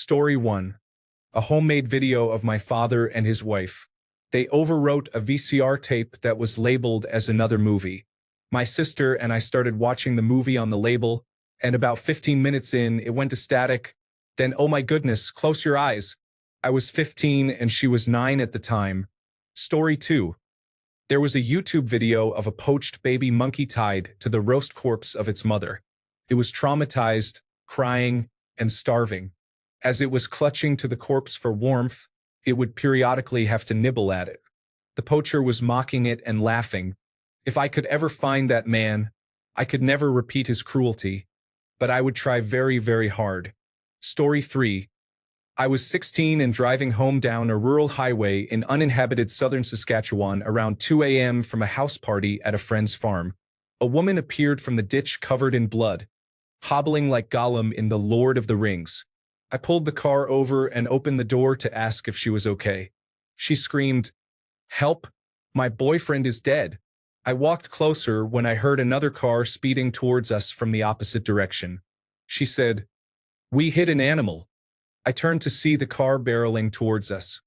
Story 1. A homemade video of my father and his wife. They overwrote a VCR tape that was labeled as another movie. My sister and I started watching the movie on the label, and about 15 minutes in, it went to static. Then, oh my goodness, close your eyes. I was 15 and she was 9 at the time. Story 2. There was a YouTube video of a poached baby monkey tied to the roast corpse of its mother. It was traumatized, crying, and starving. As it was clutching to the corpse for warmth, it would periodically have to nibble at it. The poacher was mocking it and laughing. If I could ever find that man, I could never repeat his cruelty, but I would try very, very hard. Story 3. I was 16 and driving home down a rural highway in uninhabited southern Saskatchewan around 2 a.m. from a house party at a friend's farm. A woman appeared from the ditch covered in blood, hobbling like Gollum in The Lord of the Rings. I pulled the car over and opened the door to ask if she was okay. She screamed, "Help! My boyfriend is dead." I walked closer when I heard another car speeding towards us from the opposite direction. She said, "We hit an animal." I turned to see the car barreling towards us.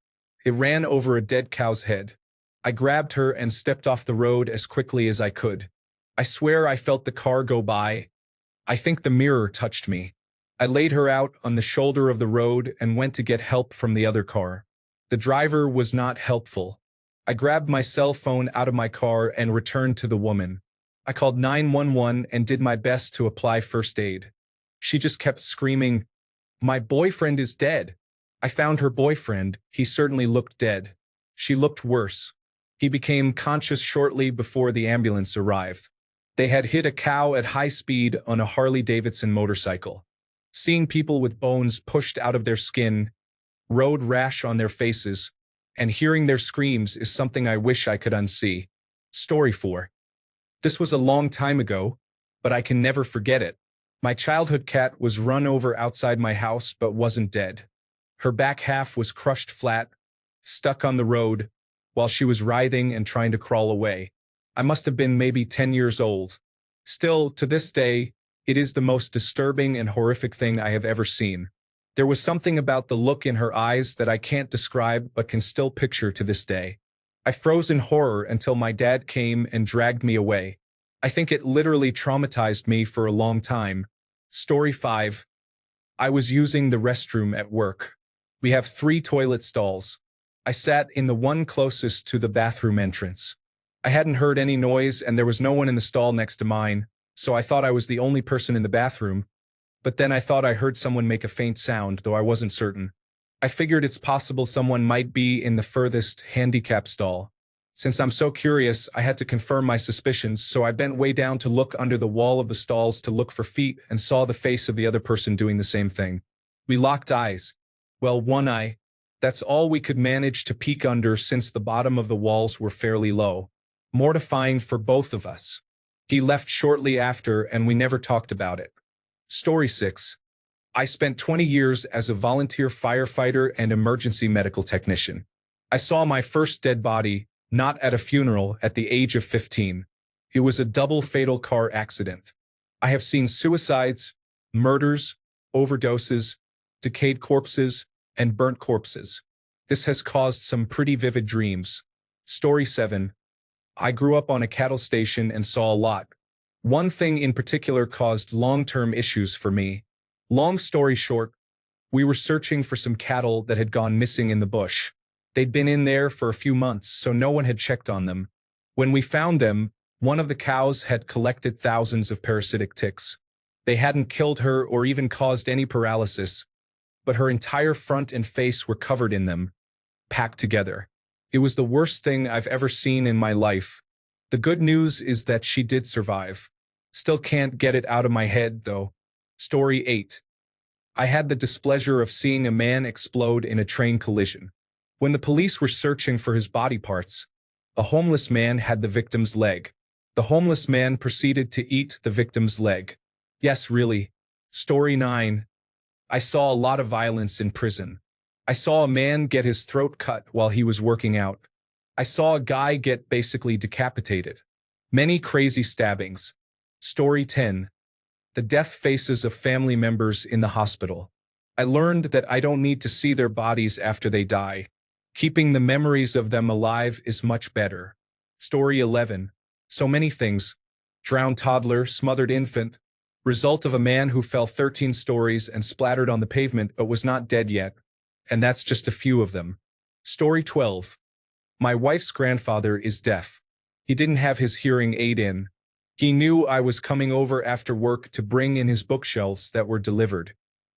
It ran over a dead cow's head. I grabbed her and stepped off the road as quickly as I could. I swear I felt the car go by. I think the mirror touched me. I laid her out on the shoulder of the road and went to get help from the other car. The driver was not helpful. I grabbed my cell phone out of my car and returned to the woman. I called 911 and did my best to apply first aid. She just kept screaming, "My boyfriend is dead." I found her boyfriend. He certainly looked dead. She looked worse. He became conscious shortly before the ambulance arrived. They had hit a cow at high speed on a Harley-Davidson motorcycle. Seeing people with bones pushed out of their skin, road rash on their faces, and hearing their screams is something I wish I could unsee. Story 4. This was a long time ago, but I can never forget it. My childhood cat was run over outside my house but wasn't dead. Her back half was crushed flat, stuck on the road, while she was writhing and trying to crawl away. I must have been maybe 10 years old. Still, to this day, it is the most disturbing and horrific thing I have ever seen. There was something about the look in her eyes that I can't describe but can still picture to this day. I froze in horror until my dad came and dragged me away. I think it literally traumatized me for a long time. Story 5. I was using the restroom at work. We have 3 toilet stalls. I sat in the one closest to the bathroom entrance. I hadn't heard any noise and there was no one in the stall next to mine, so I thought I was the only person in the bathroom. But then I thought I heard someone make a faint sound, though I wasn't certain. I figured it's possible someone might be in the furthest handicap stall. Since I'm so curious, I had to confirm my suspicions, so I bent way down to look under the wall of the stalls to look for feet and saw the face of the other person doing the same thing. We locked eyes. Well, one eye. That's all we could manage to peek under since the bottom of the walls were fairly low. Mortifying for both of us. He left shortly after and we never talked about it. Story 6. I spent 20 years as a volunteer firefighter and emergency medical technician. I saw my first dead body, not at a funeral, at the age of 15. It was a double fatal car accident. I have seen suicides, murders, overdoses, decayed corpses, and burnt corpses. This has caused some pretty vivid dreams. Story 7. I grew up on a cattle station and saw a lot. One thing in particular caused long-term issues for me. Long story short, we were searching for some cattle that had gone missing in the bush. They'd been in there for a few months, so no one had checked on them. When we found them, one of the cows had collected thousands of parasitic ticks. They hadn't killed her or even caused any paralysis, but her entire front and face were covered in them, packed together. It was the worst thing I've ever seen in my life. The good news is that she did survive. Still can't get it out of my head, though. Story 8. I had the displeasure of seeing a man explode in a train collision. When the police were searching for his body parts, a homeless man had the victim's leg. The homeless man proceeded to eat the victim's leg. Yes, really. Story 9. I saw a lot of violence in prison. I saw a man get his throat cut while he was working out. I saw a guy get basically decapitated. Many crazy stabbings. Story 10. The death faces of family members in the hospital. I learned that I don't need to see their bodies after they die. Keeping the memories of them alive is much better. Story 11. So many things. Drowned toddler, smothered infant. Result of a man who fell 13 stories and splattered on the pavement but was not dead yet. And that's just a few of them. Story 12. My wife's grandfather is deaf. He didn't have his hearing aid in. He knew I was coming over after work to bring in his bookshelves that were delivered.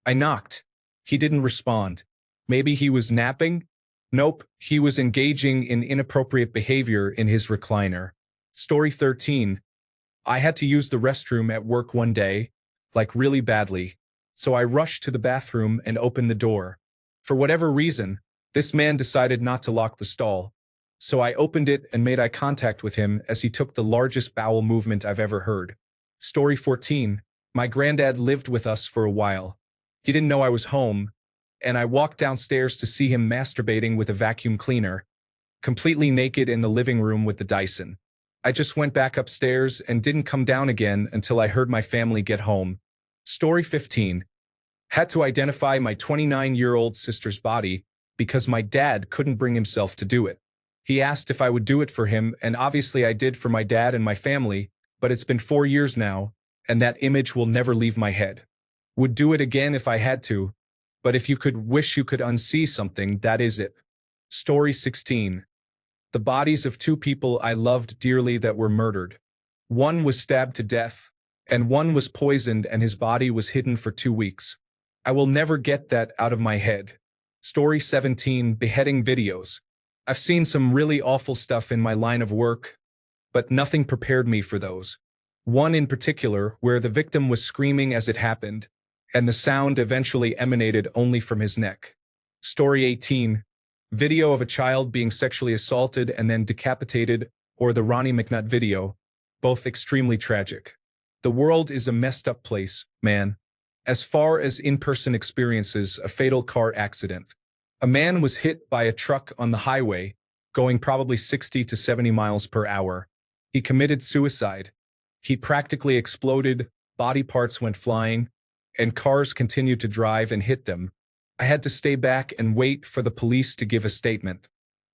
I knocked. He didn't respond. Maybe he was napping? Nope, he was engaging in inappropriate behavior in his recliner. Story 13. I had to use the restroom at work one day, like really badly. So I rushed to the bathroom and opened the door. For whatever reason, this man decided not to lock the stall. So I opened it and made eye contact with him as he took the largest bowel movement I've ever heard. Story 14. My granddad lived with us for a while. He didn't know I was home, and I walked downstairs to see him masturbating with a vacuum cleaner, completely naked in the living room with the Dyson. I just went back upstairs and didn't come down again until I heard my family get home. Story 15. Had to identify my 29-year-old sister's body because my dad couldn't bring himself to do it. He asked if I would do it for him, and obviously I did for my dad and my family, but it's been 4 years now, and that image will never leave my head. Would do it again if I had to, but if you could wish you could unsee something, that is it. Story 16. The bodies of two people I loved dearly that were murdered. One was stabbed to death, and one was poisoned and his body was hidden for 2 weeks. I will never get that out of my head. Story 17. Beheading videos. I've seen some really awful stuff in my line of work, but nothing prepared me for those. One in particular where the victim was screaming as it happened, and the sound eventually emanated only from his neck. Story 18. Video of a child being sexually assaulted and then decapitated, or the Ronnie McNutt video, both extremely tragic. The world is a messed up place, man. As far as in-person experiences, a fatal car accident. A man was hit by a truck on the highway, going probably 60 to 70 miles per hour. He committed suicide. He practically exploded, body parts went flying, and cars continued to drive and hit them. I had to stay back and wait for the police to give a statement.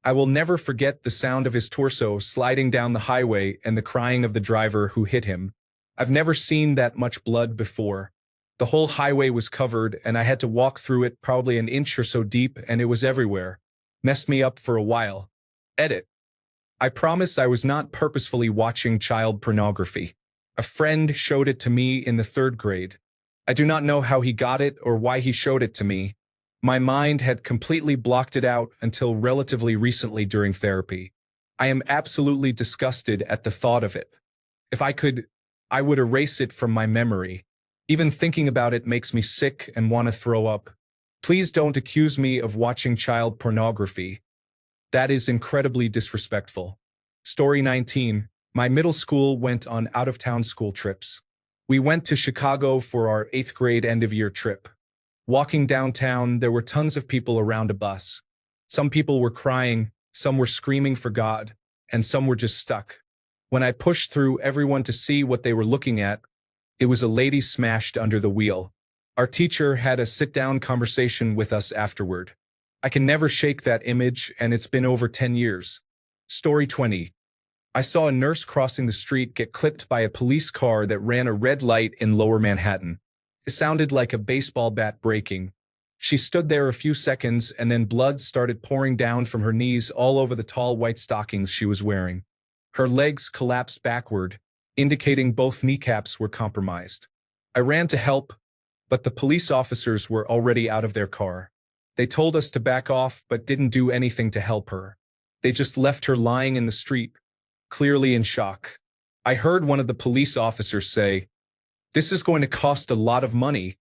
I will never forget the sound of his torso sliding down the highway and the crying of the driver who hit him. I've never seen that much blood before. The whole highway was covered, and I had to walk through it probably an inch or so deep, and it was everywhere. Messed me up for a while. Edit. I promise I was not purposefully watching child pornography. A friend showed it to me in the 3rd grade. I do not know how he got it or why he showed it to me. My mind had completely blocked it out until relatively recently during therapy. I am absolutely disgusted at the thought of it. If I could, I would erase it from my memory. Even thinking about it makes me sick and want to throw up. Please don't accuse me of watching child pornography. That is incredibly disrespectful. Story 19. My middle school went on out-of-town school trips. We went to Chicago for our 8th grade end-of-year trip. Walking downtown, there were tons of people around a bus. Some people were crying, some were screaming for God, and some were just stuck. When I pushed through everyone to see what they were looking at, it was a lady smashed under the wheel. Our teacher had a sit-down conversation with us afterward. I can never shake that image, and it's been over 10 years. Story 20. I saw a nurse crossing the street get clipped by a police car that ran a red light in Lower Manhattan. It sounded like a baseball bat breaking. She stood there a few seconds, and then blood started pouring down from her knees all over the tall white stockings she was wearing. Her legs collapsed backward, indicating both kneecaps were compromised. I ran to help, but the police officers were already out of their car. They told us to back off but didn't do anything to help her. They just left her lying in the street, clearly in shock. I heard one of the police officers say, "This is going to cost a lot of money."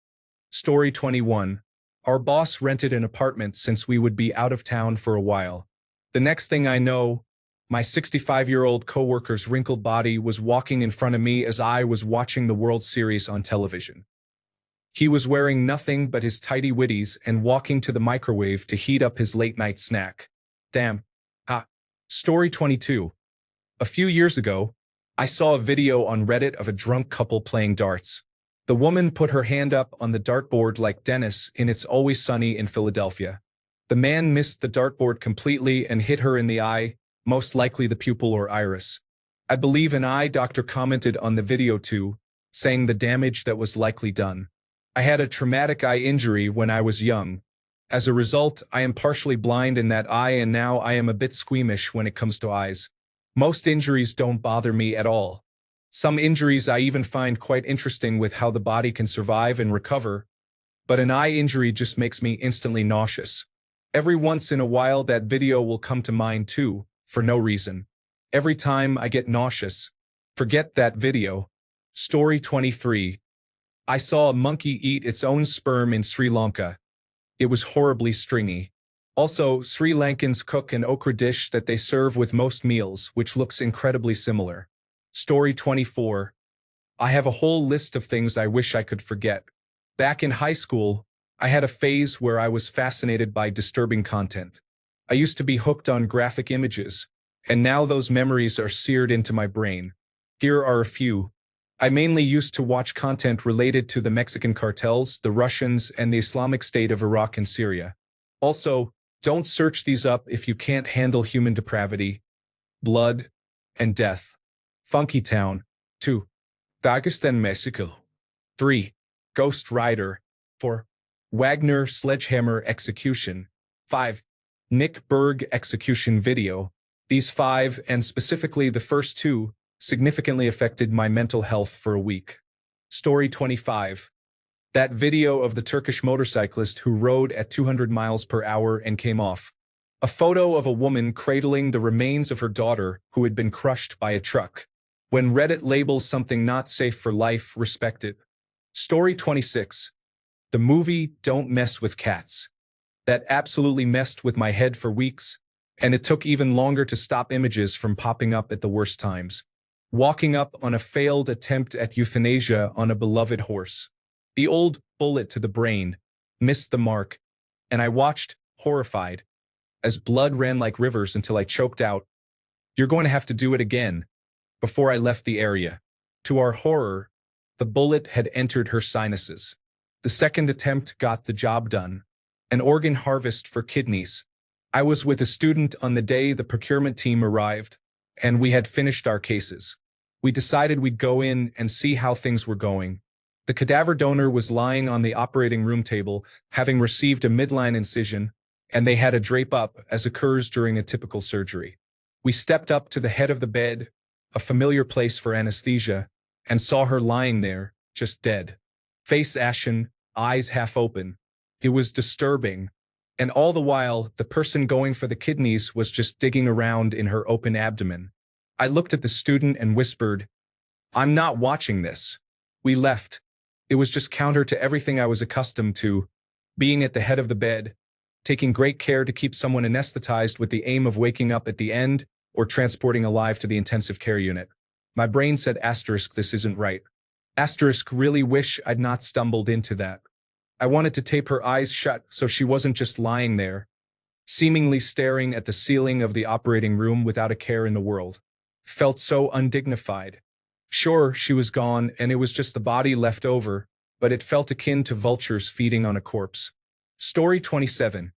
Story 21. Our boss rented an apartment since we would be out of town for a while. The next thing I know, my 65-year-old coworker's wrinkled body was walking in front of me as I was watching the World Series on television. He was wearing nothing but his tidy whities and walking to the microwave to heat up his late-night snack. Damn. Story 22. A few years ago, I saw a video on Reddit of a drunk couple playing darts. The woman put her hand up on the dartboard like Dennis in It's Always Sunny in Philadelphia. The man missed the dartboard completely and hit her in the eye, most likely the pupil or iris. I believe an eye doctor commented on the video too, saying the damage that was likely done. I had a traumatic eye injury when I was young. As a result, I am partially blind in that eye and now I am a bit squeamish when it comes to eyes. Most injuries don't bother me at all. Some injuries I even find quite interesting with how the body can survive and recover, but an eye injury just makes me instantly nauseous. Every once in a while that video will come to mind too, for no reason. Every time I get nauseous, forget that video. Story 23. I saw a monkey eat its own sperm in Sri Lanka. It was horribly stringy. Also, Sri Lankans cook an okra dish that they serve with most meals, which looks incredibly similar. Story 24. I have a whole list of things I wish I could forget. Back in high school, I had a phase where I was fascinated by disturbing content. I used to be hooked on graphic images, and now those memories are seared into my brain. Here are a few. I mainly used to watch content related to the Mexican cartels, the Russians, and the Islamic State of Iraq and Syria. Also, don't search these up if you can't handle human depravity, blood, and death. Funky Town. 2. Dagestan, Mexico. 3. Ghost Rider. 4. Wagner Sledgehammer Execution. 5. Nick Berg Execution Video. These 5, and specifically the first 2, significantly affected my mental health for a week. Story 25. That video of the Turkish motorcyclist who rode at 200 miles per hour and came off. A photo of a woman cradling the remains of her daughter who had been crushed by a truck. When Reddit labels something not safe for life, respect it. Story 26. The movie Don't Mess with Cats. That absolutely messed with my head for weeks, and it took even longer to stop images from popping up at the worst times. Walking up on a failed attempt at euthanasia on a beloved horse. The old bullet to the brain missed the mark, and I watched, horrified, as blood ran like rivers until I choked out, "You're going to have to do it again," before I left the area. To our horror, the bullet had entered her sinuses. The second attempt got the job done. An organ harvest for kidneys. I was with a student on the day the procurement team arrived, and we had finished our cases. We decided we'd go in and see how things were going. The cadaver donor was lying on the operating room table, having received a midline incision, and they had a drape up, as occurs during a typical surgery. We stepped up to the head of the bed, a familiar place for anesthesia, and saw her lying there, just dead. Face ashen, eyes half open. It was disturbing. And all the while, the person going for the kidneys was just digging around in her open abdomen. I looked at the student and whispered, "I'm not watching this." We left. It was just counter to everything I was accustomed to, being at the head of the bed, taking great care to keep someone anesthetized with the aim of waking up at the end or transporting alive to the intensive care unit. My brain said, asterisk, this isn't right. Asterisk, really wish I'd not stumbled into that. I wanted to tape her eyes shut so she wasn't just lying there, seemingly staring at the ceiling of the operating room without a care in the world. Felt so undignified. Sure, she was gone and it was just the body left over, but it felt akin to vultures feeding on a corpse. Story 27.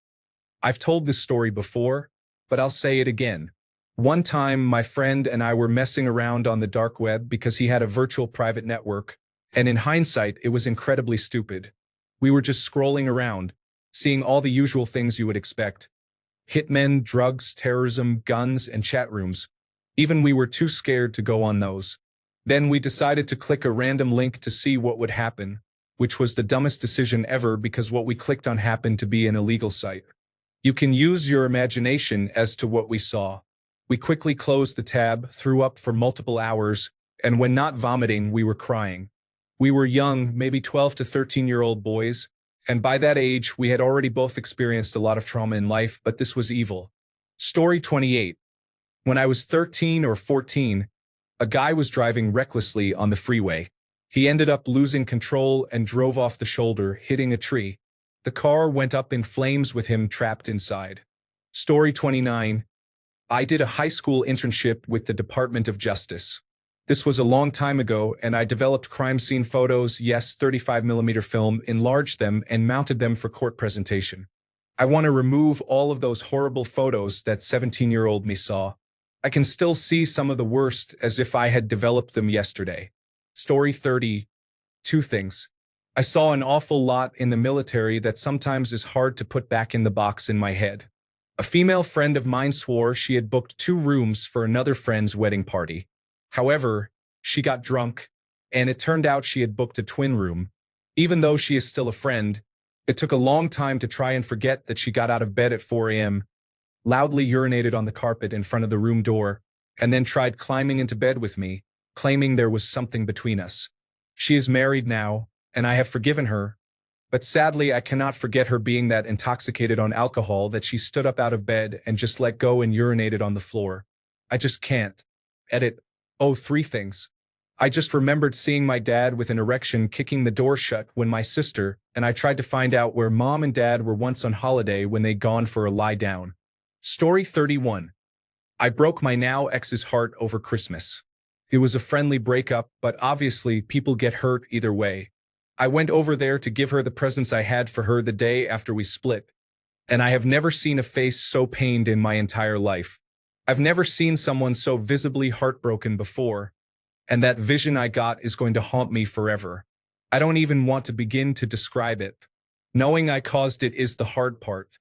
I've told this story before, but I'll say it again. One time, my friend and I were messing around on the dark web because he had a virtual private network, and in hindsight, it was incredibly stupid. We were just scrolling around, seeing all the usual things you would expect. Hitmen, drugs, terrorism, guns, and chat rooms. Even we were too scared to go on those. Then we decided to click a random link to see what would happen, which was the dumbest decision ever because what we clicked on happened to be an illegal site. You can use your imagination as to what we saw. We quickly closed the tab, threw up for multiple hours, and when not vomiting, we were crying. We were young, maybe 12 to 13-year-old boys, and by that age, we had already both experienced a lot of trauma in life, but this was evil. Story 28. When I was 13 or 14, a guy was driving recklessly on the freeway. He ended up losing control and drove off the shoulder, hitting a tree. The car went up in flames with him trapped inside. Story 29. I did a high school internship with the Department of Justice. This was a long time ago, and I developed crime scene photos, yes, 35mm film, enlarged them, and mounted them for court presentation. I want to remove all of those horrible photos that 17-year-old me saw. I can still see some of the worst as if I had developed them yesterday. Story 30. Two things. I saw an awful lot in the military that sometimes is hard to put back in the box in my head. A female friend of mine swore she had booked 2 rooms for another friend's wedding party. However, she got drunk, and it turned out she had booked a twin room. Even though she is still a friend, it took a long time to try and forget that she got out of bed at 4 a.m., loudly urinated on the carpet in front of the room door, and then tried climbing into bed with me, claiming there was something between us. She is married now, and I have forgiven her, but sadly I cannot forget her being that intoxicated on alcohol that she stood up out of bed and just let go and urinated on the floor. I just can't. Edit. Oh, 3 things. I just remembered seeing my dad with an erection kicking the door shut when my sister and I tried to find out where mom and dad were once on holiday when they'd gone for a lie down. Story 31. I broke my now ex's heart over Christmas. It was a friendly breakup, but obviously people get hurt either way. I went over there to give her the presents I had for her the day after we split, and I have never seen a face so pained in my entire life. I've never seen someone so visibly heartbroken before, and that vision I got is going to haunt me forever. I don't even want to begin to describe it. Knowing I caused it is the hard part.